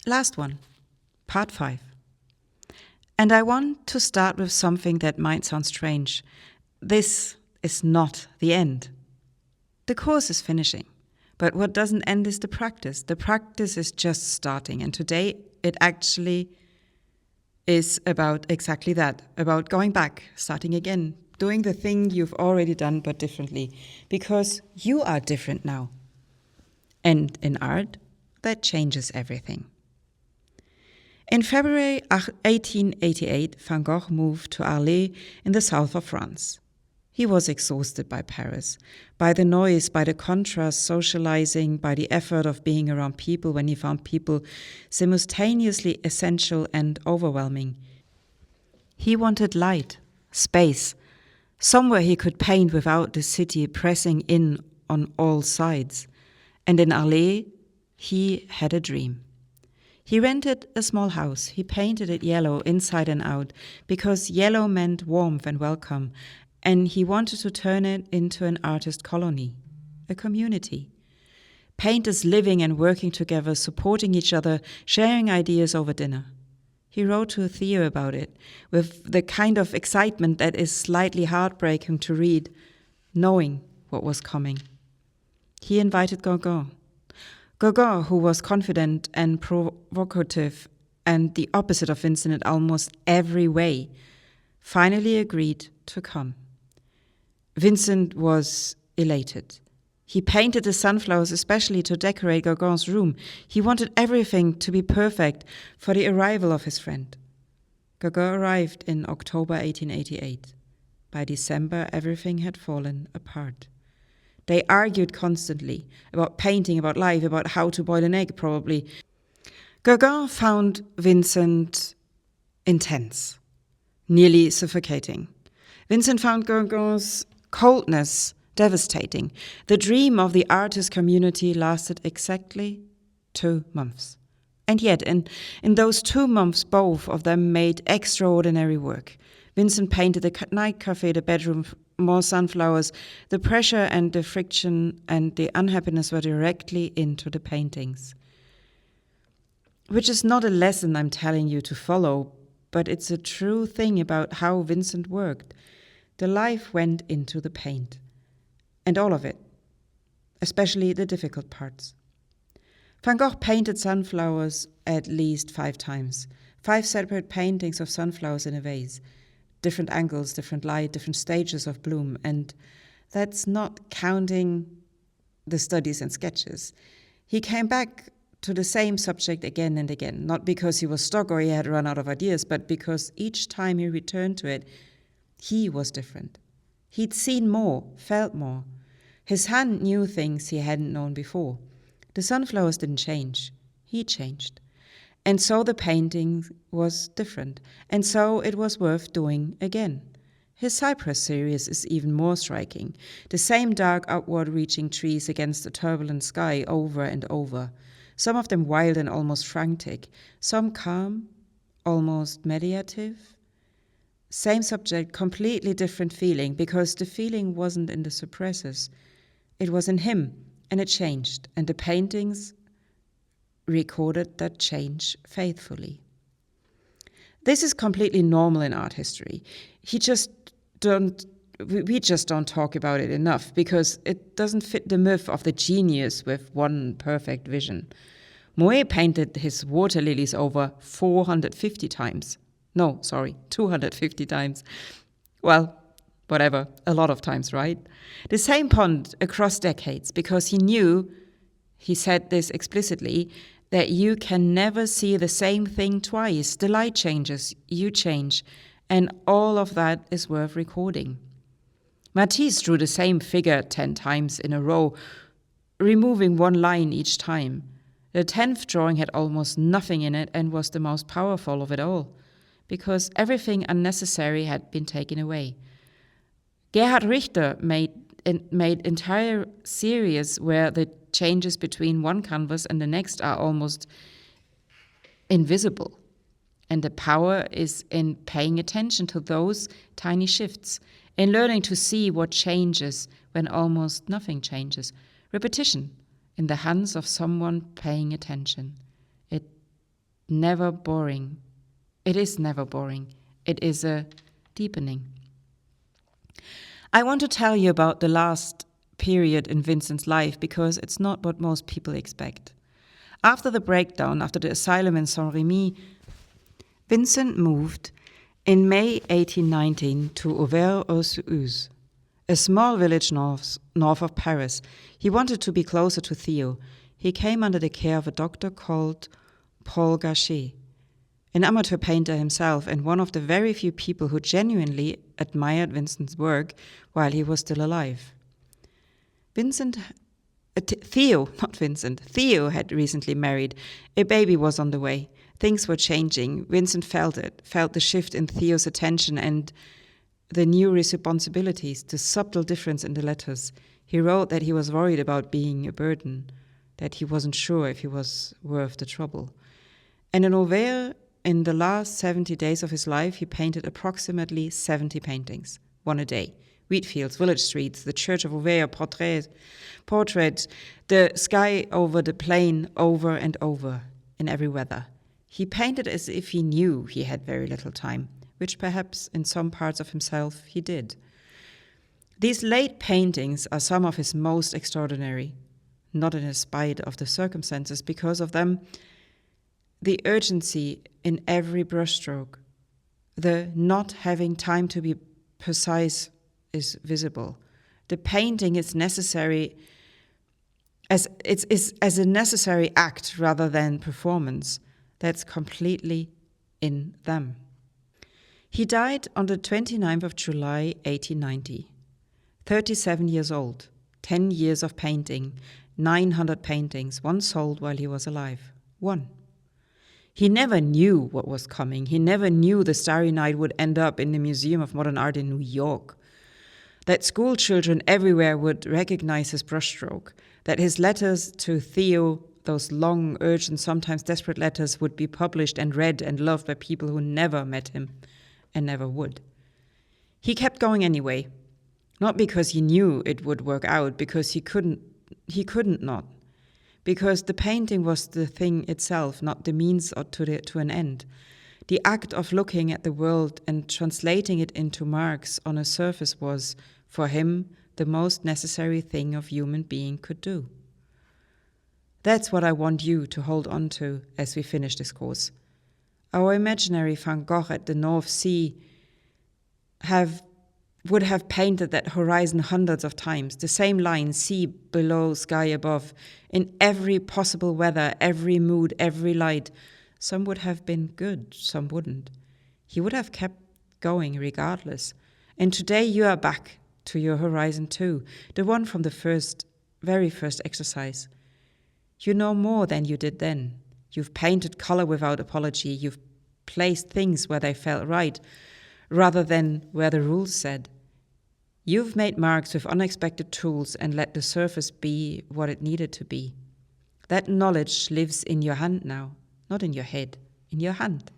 Last one, part 5. And I want to start with something that might sound strange. This is not the end. The course is finishing, but what doesn't end is the practice. The practice is just starting, and today it actually is about exactly that, about going back, starting again, doing the thing you've already done but differently, because you are different now. And in art, that changes everything. In February 1888, Van Gogh moved to Arles in the south of France. He was exhausted by Paris, by the noise, by the contrast, socializing, by the effort of being around people when he found people simultaneously essential and overwhelming. He wanted light, space, somewhere he could paint without the city pressing in on all sides. And in Arles, he had a dream. He rented a small house. He painted it yellow inside and out because yellow meant warmth and welcome, and he wanted to turn it into an artist colony, a community. Painters living and working together, supporting each other, sharing ideas over dinner. He wrote to Theo about it with the kind of excitement that is slightly heartbreaking to read, knowing what was coming. He invited Gogh. Gogh, who was confident and provocative and the opposite of Vincent in almost every way, finally agreed to come. Vincent was elated. He painted the sunflowers especially to decorate Gogh's room. He wanted everything to be perfect for the arrival of his friend. Gogh arrived in October 1888. By December, everything had fallen apart. They argued constantly about painting, about life, about how to boil an egg, probably. Gogh found Vincent intense, nearly suffocating. Vincent found Gogh's coldness devastating. The dream of the artist community lasted exactly 2 months. And yet, in those 2 months, both of them made extraordinary work. Vincent painted the night cafe, the bedroom, more sunflowers. The pressure and the friction and the unhappiness were directly into the paintings. Which is not a lesson I'm telling you to follow, but it's a true thing about how Vincent worked. The life went into the paint. And all of it, especially the difficult parts. Van Gogh painted sunflowers at least 5 times. 5 separate paintings of sunflowers in a vase. Different angles, different light, different stages of bloom. And that's not counting the studies and sketches. He came back to the same subject again and again, not because he was stuck or he had run out of ideas, but because each time he returned to it, he was different. He'd seen more, felt more. His hand knew things he hadn't known before. The sunflowers didn't change. He changed. And so the painting was different. And so it was worth doing again. His Cypress series is even more striking. The same dark upward-reaching trees against a turbulent sky over and over. Some of them wild and almost frantic. Some calm, almost meditative. Same subject, completely different feeling, because the feeling wasn't in the suppressors. It was in him, and it changed. And the paintings recorded that change faithfully. This is completely normal in art history. We just don't talk about it enough because it doesn't fit the myth of the genius with one perfect vision. Monet painted his water lilies over 450 times. No, sorry, 250 times. Well, whatever, a lot of times, right? The same pont across decades, because he knew, he said this explicitly, that you can never see the same thing twice. The light changes, you change, and all of that is worth recording. Matisse drew the same figure 10 times in a row, removing one line each time. The 10th drawing had almost nothing in it and was the most powerful of it all, because everything unnecessary had been taken away. Gerhard Richter made entire series where the changes between one canvas and the next are almost invisible. And the power is in paying attention to those tiny shifts, in learning to see what changes when almost nothing changes. Repetition in the hands of someone paying attention. It never boring. It is never boring. It is a deepening. I want to tell you about the last period in Vincent's life because it's not what most people expect. After the breakdown, after the asylum in Saint-Rémy, Vincent moved in May 1819 to Auvers-aux-Ouzes, a small village north of Paris. He wanted to be closer to Theo. He came under the care of a doctor called Paul Gachet, an amateur painter himself and one of the very few people who genuinely admired Vincent's work while he was still alive. Theo had recently married. A baby was on the way. Things were changing. Vincent felt the shift in Theo's attention and the new responsibilities, the subtle difference in the letters. He wrote that he was worried about being a burden, that he wasn't sure if he was worth the trouble. And in Auvers, in the last 70 days of his life, he painted approximately 70 paintings, one a day. Wheat fields, village streets, the church of Auvers, portraits, the sky over the plain, over and over, in every weather. He painted as if he knew he had very little time, which perhaps in some parts of himself he did. These late paintings are some of his most extraordinary, not in spite of the circumstances, because of them, the urgency in every brushstroke, the not having time to be precise is visible. The painting is necessary as a necessary act rather than performance. That's completely in them. He died on the 29th of July, 1890. 37 years old, 10 years of painting, 900 paintings, one sold while he was alive. One. He never knew what was coming. He never knew the Starry Night would end up in the Museum of Modern Art in New York. That school children everywhere would recognize his brushstroke. That his letters to Theo, those long, urgent, sometimes desperate letters, would be published and read and loved by people who never met him and never would. He kept going anyway. Not because he knew it would work out, because he couldn't not. Because the painting was the thing itself, not the means to an end. The act of looking at the world and translating it into marks on a surface was, for him, the most necessary thing a human being could do. That's what I want you to hold on to as we finish this course. Our imaginary Van Gogh at the North Sea would have painted that horizon hundreds of times, the same line, sea below, sky above, in every possible weather, every mood, every light. Some would have been good, some wouldn't. He would have kept going regardless. And today you are back to your horizon too, the one from the very first exercise. You know more than you did then. You've painted color without apology. You've placed things where they felt right, rather than where the rules said. You've made marks with unexpected tools and let the surface be what it needed to be. That knowledge lives in your hand now, not in your head, in your hand.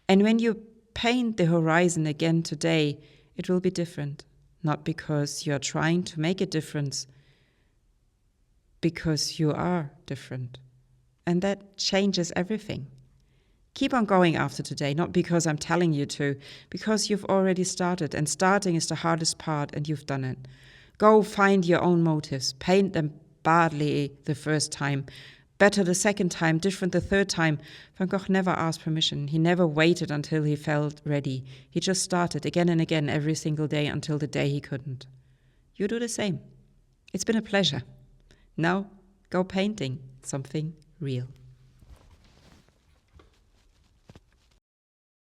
And when you paint the horizon again today, it will be different, not because you're trying to make a difference, because you are different. And that changes everything. Keep on going after today, not because I'm telling you to, because you've already started, and starting is the hardest part, and you've done it. Go find your own motives, paint them badly the first time, better the second time, different the third time. Van Gogh never asked permission. He never waited until he felt ready. He just started again and again every single day until the day he couldn't. You do the same. It's been a pleasure. Now, go painting something real.